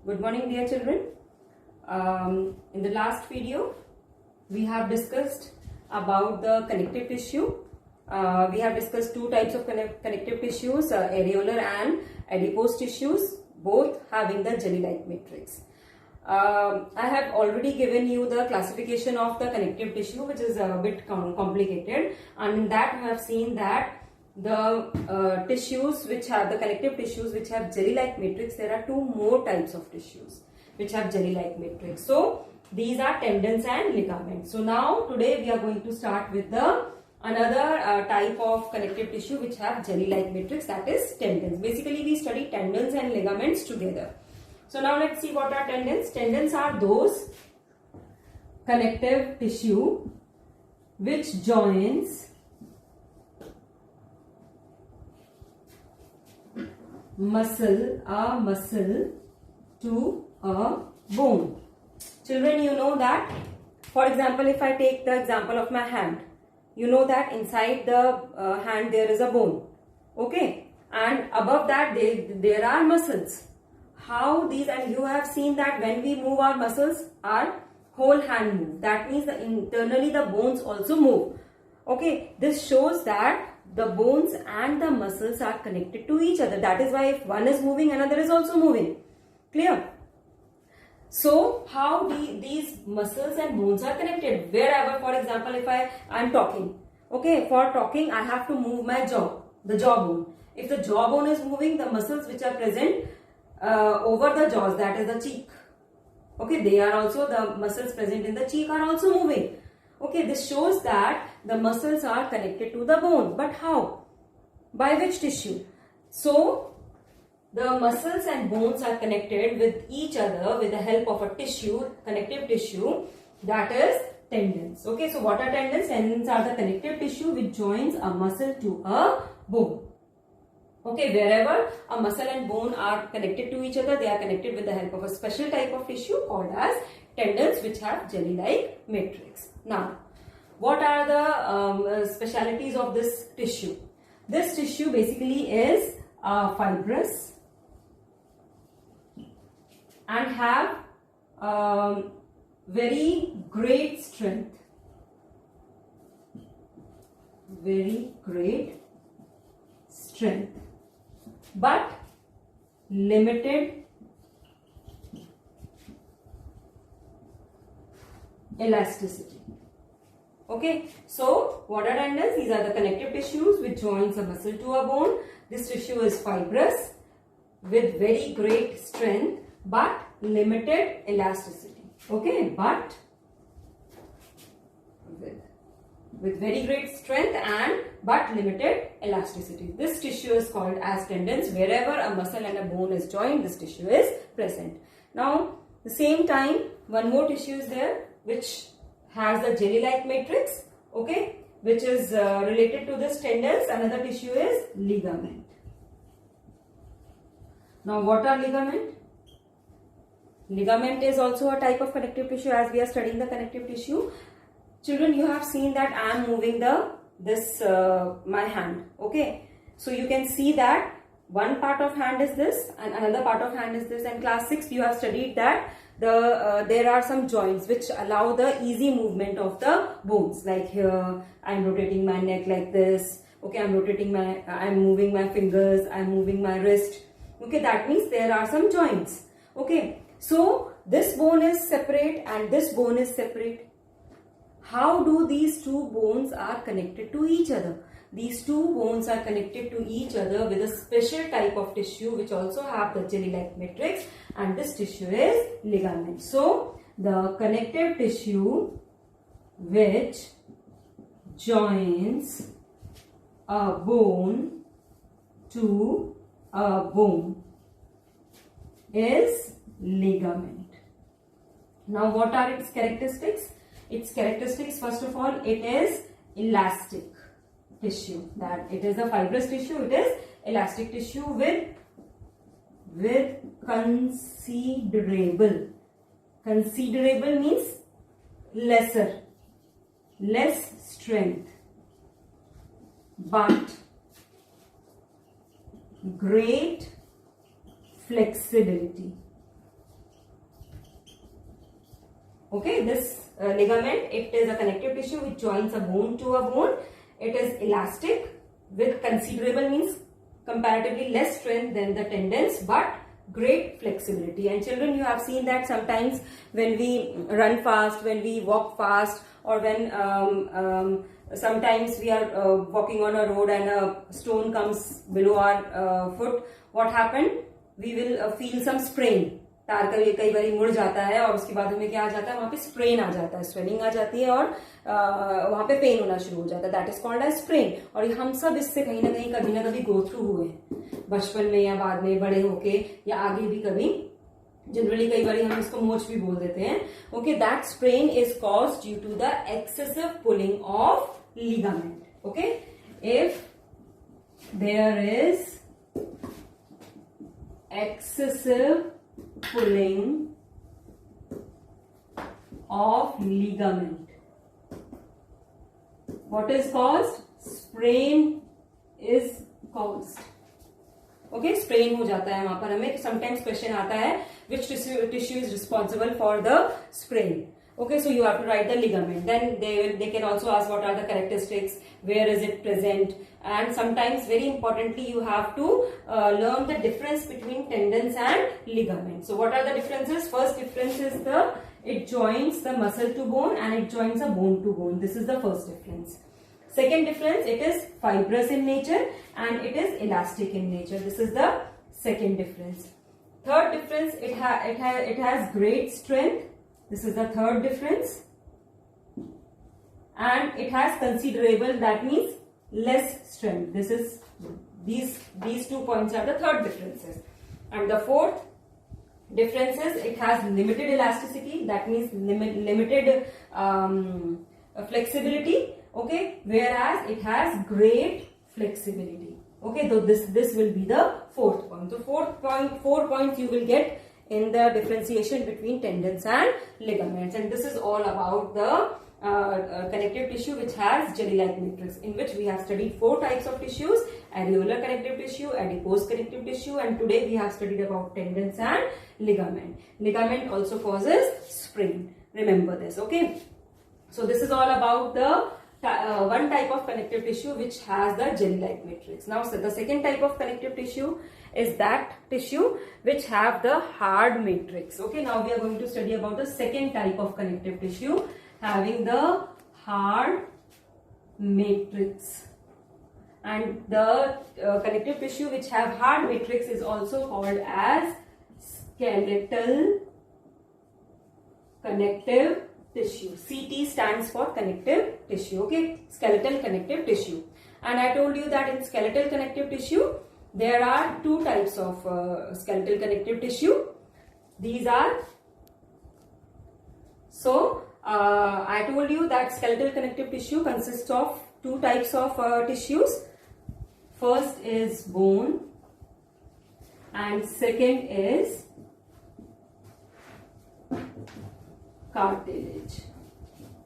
Good morning, dear children. In the last video, we have discussed about the connective tissue. We have discussed two types of connective tissues, areolar and adipose tissues, both having the jelly-like matrix. I have already given you the classification of the connective tissue, which is a bit complicated, and in that we have seen that the tissues which have the connective tissues which have jelly-like matrix, there are two more types of tissues which have jelly-like matrix. So these are tendons and ligaments. So now today we are going to start with the another type of connective tissue which have jelly-like matrix, that is tendons. Basically we study tendons and ligaments together. So now let's see what are tendons. Tendons are those connective tissue which joins a muscle to a bone. Children, you know that, for example, if I take the example of my hand, you know that inside the hand there is a bone, okay, and above that there are muscles. How these, and you have seen that when we move our muscles, our whole hand moves. That means that internally the bones also move. Okay, this shows that the bones and the muscles are connected to each other. That is why if one is moving, another is also moving. Clear? So how these muscles and bones are connected? Wherever, for example, if I am talking, okay, for talking I have to move my jaw, the jawbone. If the jawbone is moving, the muscles which are present over the jaws, that is the cheek, okay, they are also, the muscles present in the cheek are also moving. Okay, this shows that the muscles are connected to the bone. But how? By which tissue? So the muscles and bones are connected with each other with the help of a tissue, connective tissue, that is tendons. Okay, so what are tendons? Tendons are the connective tissue which joins a muscle to a bone. Okay, wherever a muscle and bone are connected to each other, they are connected with the help of a special type of tissue called as tendons which have jelly-like matrix. Now, what are the specialities of this tissue? This tissue basically is fibrous and have very great strength. Very great strength, but limited elasticity. Okay, so what are tendons? These are the connective tissues which joins a muscle to a bone. This tissue is fibrous with very great strength but limited elasticity. Okay, but with very great strength and but limited elasticity. This tissue is called as tendons. Wherever a muscle and a bone is joined, this tissue is present. Now, the same time, one more tissue is there which has a jelly-like matrix, okay, which is related to this tendons. Another tissue is ligament. Now, what are ligament? Ligament is also a type of connective tissue as we are studying the connective tissue. Children, you have seen that I am moving my hand, okay. So you can see that one part of hand is this and another part of hand is this. And class 6 you have studied that there are some joints which allow the easy movement of the bones. Like here, I am rotating my neck like this. Okay, I am moving my fingers, I am moving my wrist. Okay, that means there are some joints. Okay, so this bone is separate and this bone is separate. How do these two bones are connected to each other? These two bones are connected to each other with a special type of tissue which also have the jelly-like matrix, and this tissue is ligament. So the connective tissue which joins a bone to a bone is ligament. Now, what are its characteristics? Its characteristics, first of all, it is elastic tissue. That it is a fibrous tissue, it is elastic tissue with considerable. Considerable means less strength, but great flexibility. Okay, this ligament, it is a connective tissue which joins a bone to a bone. It is elastic with considerable, means comparatively less strength than the tendons, but great flexibility. And children, you have seen that sometimes when we run fast, when we walk fast, or when sometimes we are walking on a road and a stone comes below our foot, what happened? We will feel some sprain. तार कई बार मुड़ जाता है और उसके बाद हमें क्या आ जाता है, वहां पे स्प्रेन आ जाता है, स्वेलिंग आ जाती है और वहां पे पेन होना शुरू हो जाता है. That is called as sprain. और हम सब इससे कहीं ना कहीं कभी ना कभी गो थ्रू हुए हैं, बचपन में या बाद में बड़े होके या आगे भी कभी. जनरली कई बार हम इसको मोच भी बोल देते हैं. Okay, that sprain is caused due to the excessive pulling of ligament. Okay, if there is excessive pulling of ligament, what is caused? Sprain is caused. Okay, sprain हो जाता है वहां पर. हमें sometimes question आता है which tissue is responsible for the sprain. Okay, so you have to write the ligament. Then they can also ask what are the characteristics, where is it present, and sometimes very importantly you have to learn the difference between tendons and ligaments. So what are the differences? First difference is it joins the muscle to bone and it joins a bone to bone. This is the first difference. Second difference, it is fibrous in nature and it is elastic in nature. This is the second difference. Third difference, it has great strength. This is the third difference. And it has considerable, that means less strength. This is these 2 points are the third differences. And the fourth difference is it has limited elasticity, that means limited flexibility. Okay, whereas it has great flexibility. Okay, so this will be the fourth point. So 4 points you will get in the differentiation between tendons and ligaments. And this is all about the connective tissue which has jelly-like matrix, in which we have studied 4 types of tissues: areolar connective tissue, adipose connective tissue, and today we have studied about tendons and ligament. Ligament also causes sprain. Remember this. Okay, so this is all about the one type of connective tissue which has the jelly-like matrix. Now, so the second type of connective tissue is that tissue which have the hard matrix. Okay, now we are going to study about the second type of connective tissue having the hard matrix. And the connective tissue which have hard matrix is also called as skeletal connective tissue. CT stands for connective tissue. Okay, skeletal connective tissue. And I told you that in skeletal connective tissue there are 2 types of skeletal connective tissue. These are, I told you that skeletal connective tissue consists of 2 types of tissues. First is bone and second is cartilage.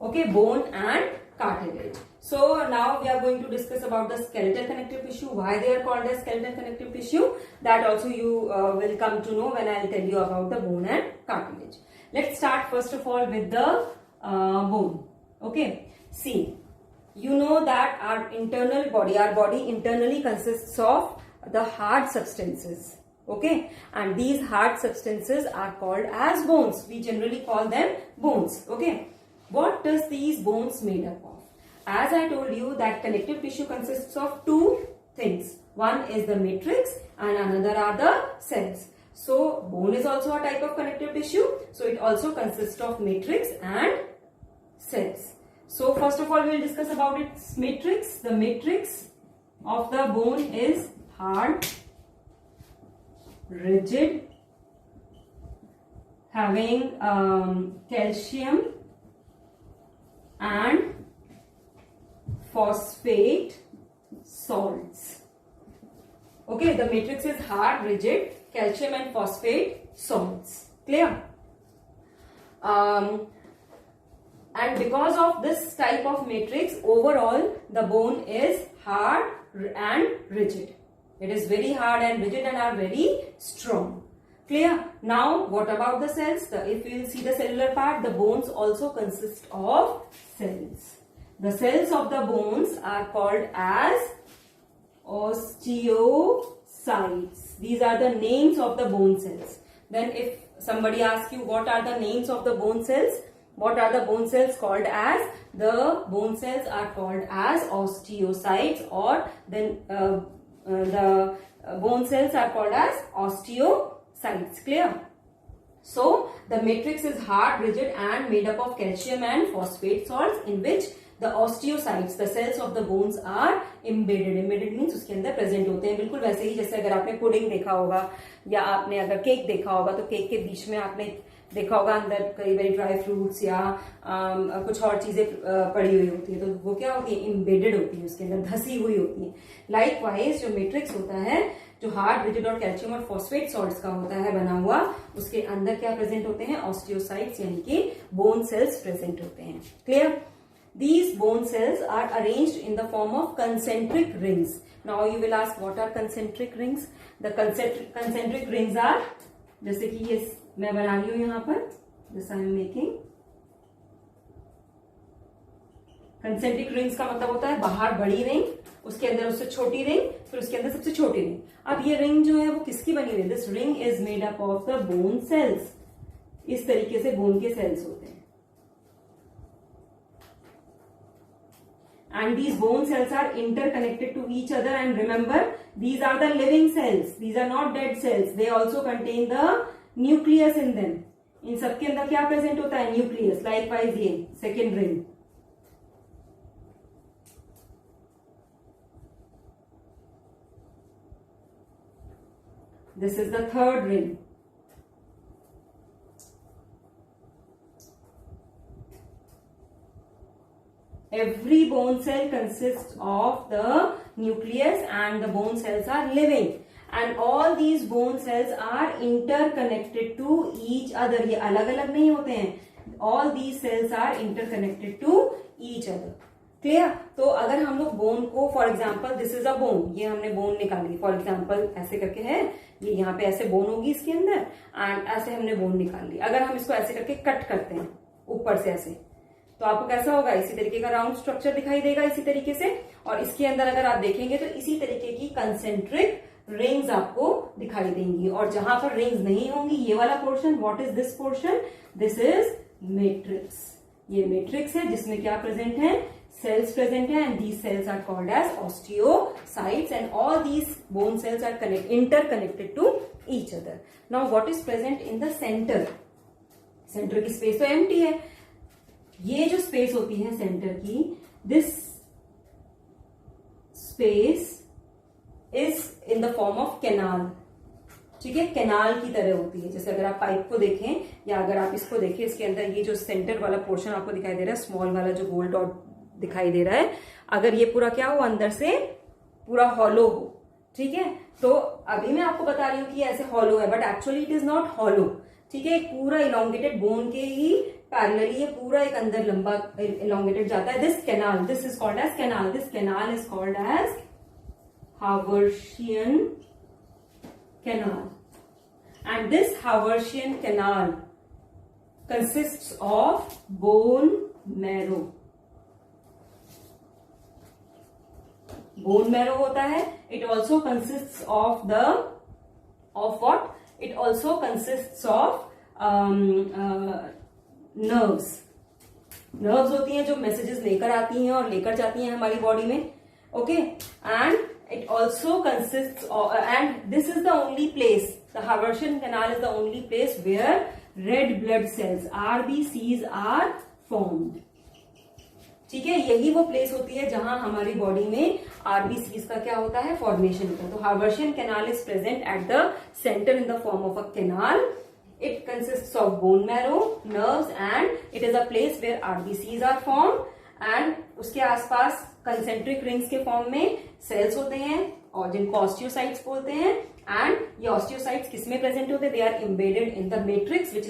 Okay, bone and cartilage. So now we are going to discuss about the skeletal connective tissue, why they are called as skeletal connective tissue. That also you will come to know when I will tell you about the bone and cartilage. Let's start first of all with the bone. Okay, see, you know that our body internally consists of the hard substances. Okay, and these hard substances are called as bones. We generally call them bones. Okay, what does these bones made up of? As I told you that connective tissue consists of 2 things. One is the matrix and another are the cells. So bone is also a type of connective tissue. So it also consists of matrix and cells. So first of all we will discuss about its matrix. The matrix of the bone is hard, rigid, having calcium and phosphate salts. Okay, the matrix is hard, rigid, calcium and phosphate salts. Clear? And because of this type of matrix, overall the bone is hard and rigid. It is very hard and rigid and are very strong. Clear? Now, what about the cells? If you will see the cellular part, the bones also consist of cells. The cells of the bones are called as osteocytes. These are the names of the bone cells. Then if somebody asks you what are the names of the bone cells, what are the bone cells called as? The bone cells are called as osteocytes, or then the bone cells are called as osteocytes. Clear? So the matrix is hard, rigid and made up of calcium and phosphate salts, in which the osteocytes, the cells of the bones are embedded. Embedded means उसके अंदर present होते हैं. बिल्कुल वैसे ही जैसे अगर आपने pudding देखा होगा या आपने अगर केक देखा होगा, तो केक के बीच में आपने देखा होगा अंदर कई बार ड्राई फ्रूट्स या कुछ और चीजें पड़ी हुई होती है, तो वो क्या होती है? एम्बेडेड होती है, उसके अंदर धसी हुई होती है. लाइकवाइज जो मैट्रिक्स होता है, जो हार्ड, रिजिड और कैल्शियम और फॉस्फेट सॉल्ट्स का होता है बना हुआ, उसके अंदर क्या प्रेजेंट होते हैं? ऑस्टियोसाइट्स यानी कि बोन सेल्स प्रेजेंट होते हैं. Clear? These bone cells are arranged in the form of concentric rings. Now you will ask, what are concentric rings? The concentric rings are, जैसे कि ये मैं बना रही हूं यहां पर, this I am making. Concentric rings का मतलब होता है बाहर बड़ी रिंग, उसके अंदर उससे छोटी रिंग, फिर उसके अंदर सबसे छोटी रिंग. अब ये रिंग जो है वो किसकी बनी हुई है? This ring is made up of the bone cells. इस तरीके से बोन के सेल्स होते हैं. And these bone cells are interconnected to each other, and remember, these are the living cells. These are not dead cells. They also contain the nucleus in them. इन सबके अंदर क्या present होता है? Nucleus. Likewise ये second ring. This is the third ring. Every bone cell consists of the nucleus, and the bone cells are living, and all these bone cells are interconnected to each other. ये अलग अलग नहीं होते हैं. All these cells are interconnected to each other. Clear? तो अगर हम लोग बोन को, for example this is a bone, ये हमने बोन निकाली, फॉर एग्जाम्पल ऐसे करके है, ये यहाँ पे ऐसे बोन होगी इसके अंदर, एंड ऐसे हमने बोन निकाल ली. अगर हम इसको ऐसे करके कट करते हैं ऊपर से ऐसे, तो आपको कैसा होगा? इसी तरीके का राउंड स्ट्रक्चर दिखाई देगा इसी तरीके से. और इसके अंदर अगर आप देखेंगे तो इसी तरीके की कंसेंट्रिक रिंग्स आपको दिखाई देंगी. और जहां पर रिंग्स नहीं होंगी, ये वाला portion, what is this portion? This is matrix. ये मैट्रिक्स है जिसमें क्या प्रेजेंट है? सेल्स प्रेजेंट है, and these cells are called as osteocytes, and all these bone cells are interconnected to each other. Now what is present in the center? Center की space तो empty है. ये जो स्पेस होती है center की, this space is in the form of canal. ठीक है, कैनाल की तरह होती है. जैसे अगर आप पाइप को देखें या अगर आप इसको देखें, इसके अंदर ये जो सेंटर वाला पोर्शन आपको दिखाई दे रहा है, स्मॉल वाला जो गोल डॉट दिखाई दे रहा है, अगर ये पूरा क्या हो, अंदर से पूरा हॉलो हो, ठीक है, तो अभी मैं आपको बता रही हूं कि ये ऐसे हॉलो है, but actually it is not hollow. ठीक है, पूरा इलोंगेटेड बोन के ही पैरेलली ये पूरा एक अंदर लंबा इलोंगेटेड जाता है. This canal, this is called as canal. This canal is called as Haversian canal, and this Haversian canal consists of bone marrow. Bone marrow होता है. It also consists of what? It also consists of nerves. Nerves होती हैं जो messages लेकर आती हैं और लेकर जाती हैं हमारी बॉडी में. Okay, and it also consists of, and this is the only place, the Haversian canal is the only place where red blood cells, RBCs are formed. ठीक है, यही वो प्लेस होती है जहां हमारी बॉडी में आरबीसीज का क्या होता है? फॉर्मेशन होता है. तो Haversian canal is present at the centre in the form of a canal. It consists of bone marrow, nerves, and it is a place where RBCs are formed. And उसके आसपास concentric rings के form में cells होते हैं और जिनको osteocytes बोलते हैं. एंड ये ऑस्टियोसाइट्स किसमें प्रेजेंट होते हैं? They are embedded in the matrix which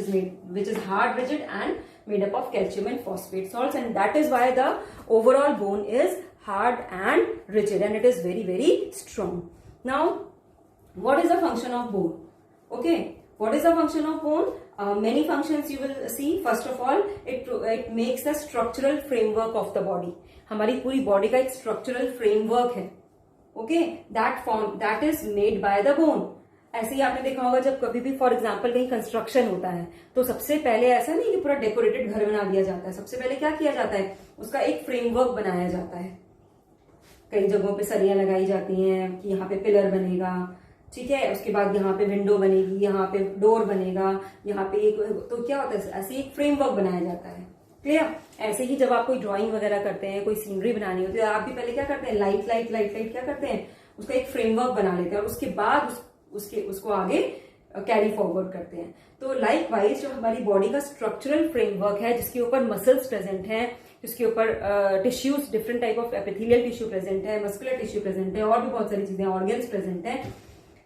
is hard, rigid and made up of calcium and phosphate salts, and that is why the overall bone is hard and rigid, and it is very, very strong. Now, what is the function of bone? Okay, What is the function of bone? Many functions you will see. First of all, it makes the structural framework of the body. हमारी पूरी body का एक structural framework है. Okay, that is made by the bone. ऐसे ही आपने देखा होगा जब कभी भी फॉर एग्जाम्पल कहीं कंस्ट्रक्शन होता है तो सबसे पहले ऐसा नहीं कि पूरा डेकोरेटेड घर बना दिया जाता है. सबसे पहले क्या किया जाता है, उसका एक फ्रेमवर्क बनाया जाता है. कई जगहों पे सरियां लगाई जाती हैं कि यहाँ पे पिलर बनेगा, ठीक है, उसके बाद यहाँ पे विंडो बनेगी, यहाँ पे डोर बनेगा, यहाँ पे एक, तो क्या होता है, ऐसे एक फ्रेमवर्क बनाया जाता है. क्लियर. ऐसे ही जब आप कोई ड्राइंग वगैरह करते हैं, कोई सीनरी बनानी होती है, आप भी पहले क्या करते हैं, लाइट लाइट लाइट लाइट क्या करते हैं, उसका एक फ्रेमवर्क बना लेते हैं और उसके बाद उसको आगे कैरी फॉरवर्ड करते हैं. तो लाइक वाइज जो हमारी बॉडी का स्ट्रक्चरल फ्रेमवर्क है, जिसके ऊपर मसल्स प्रेजेंट हैं, जिसके ऊपर tissues, different type of epithelial tissue present है, मस्कुलर टिश्यू प्रेजेंट है, और भी बहुत सारी चीजें, ऑर्गन्स प्रेजेंट है.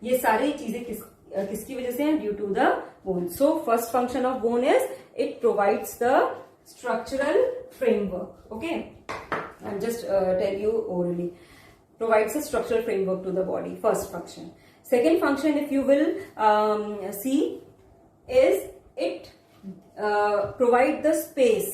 ये सारी चीजें किसकी वजह से हैं, due to the bone. So first function of bone is it provides the structural framework. Okay, I'll just tell you orally. Provides a structural framework to the body. First function. Second function, if you will see, is it provide the space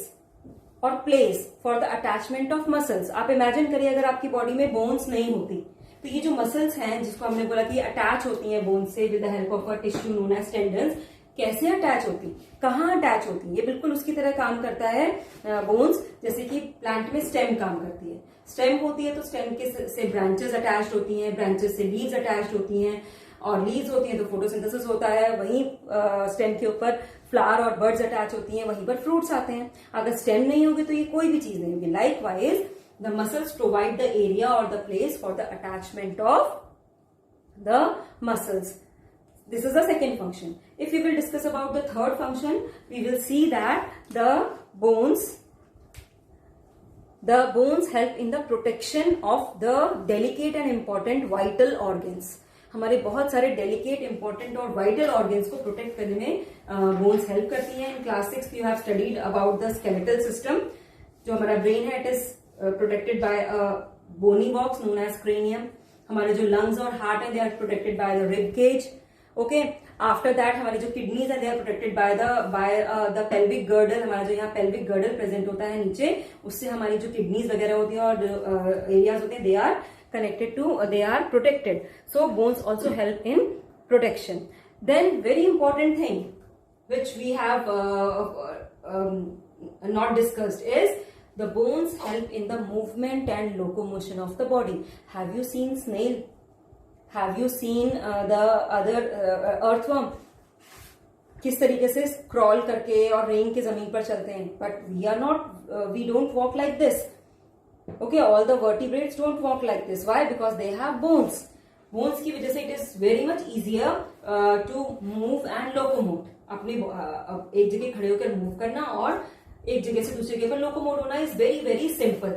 or place for the attachment of muscles. आप imagine करिए अगर आपकी body में bones नहीं होती तो ये जो मसल्स हैं, जिसको हमने बोला कि अटैच होती हैं बोन से with the help of a tissue known as tendons, कैसे अटैच होती, कहाँ अटैच होती, ये बिल्कुल उसकी तरह काम करता है बोन्स, जैसे कि प्लांट में स्टेम काम करती है. स्टेम होती है तो स्टेम के से ब्रांचेस अटैच्ड होती हैं, ब्रांचेस से लीव्स अटैच्ड होती हैं, और लीव्स होती हैं तो फोटोसिंथेसिस होता है. वहीं स्टेम के ऊपर फ्लावर और बर्ड्स अटैच होती हैं, वहीं पर फ्रूट्स आते हैं. अगर स्टेम नहीं होगी तो ये कोई भी चीज नहीं होगी. Likewise the muscles provide the area और the place for the attachment of the muscles. This is the second function. If we will discuss about the third function, we will see that the bones help in the protection of the delicate and important vital organs. हमारे बहुत सारे delicate, important और vital organs को protect करने में bones help करती हैं. In class 6 you have studied about the skeletal system. जो हमारा ब्रेन है, it is protected by a bony box known as cranium. हमारे जो लंग्स और हार्ट है, they are protected by the rib cage. Okay, after that हमारी जो kidneys है, they are protected by the pelvic girdle. हमारा जो यहाँ पेल्विक गर्डल प्रेजेंट होता है नीचे, उससे हमारी जो किडनीज वगैरह होती है और एरियाज होते हैं, they are connected to, they are protected. So bones also help in protection. Then very important thing which we have not discussed is the bones help in the movement and locomotion of the body. Have you seen snail? Have you seen the other earthworm? किस तरीके से crawl करके और रेंग के जमीन पर चलते हैं. But we are not, we don't walk like this. Okay, all the vertebrates don't walk like this. Why? Because they have bones. Bones की वजह से it is very much easier to move and locomote. अपने एक जगह खड़े होकर move करना और एक जगह से दूसरी जगह पर लोकोमोट होना is very very simple.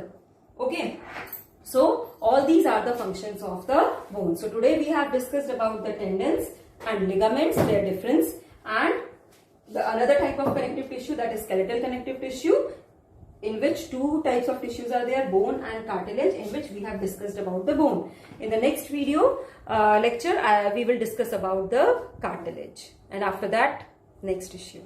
Okay, so all these are the functions of the bone. So today we have discussed about the tendons and ligaments, their difference, and the another type of connective tissue, that is skeletal connective tissue, in which two types of tissues are there, bone and cartilage, in which we have discussed about the bone. In the next video lecture we will discuss about the cartilage, and after that next tissue.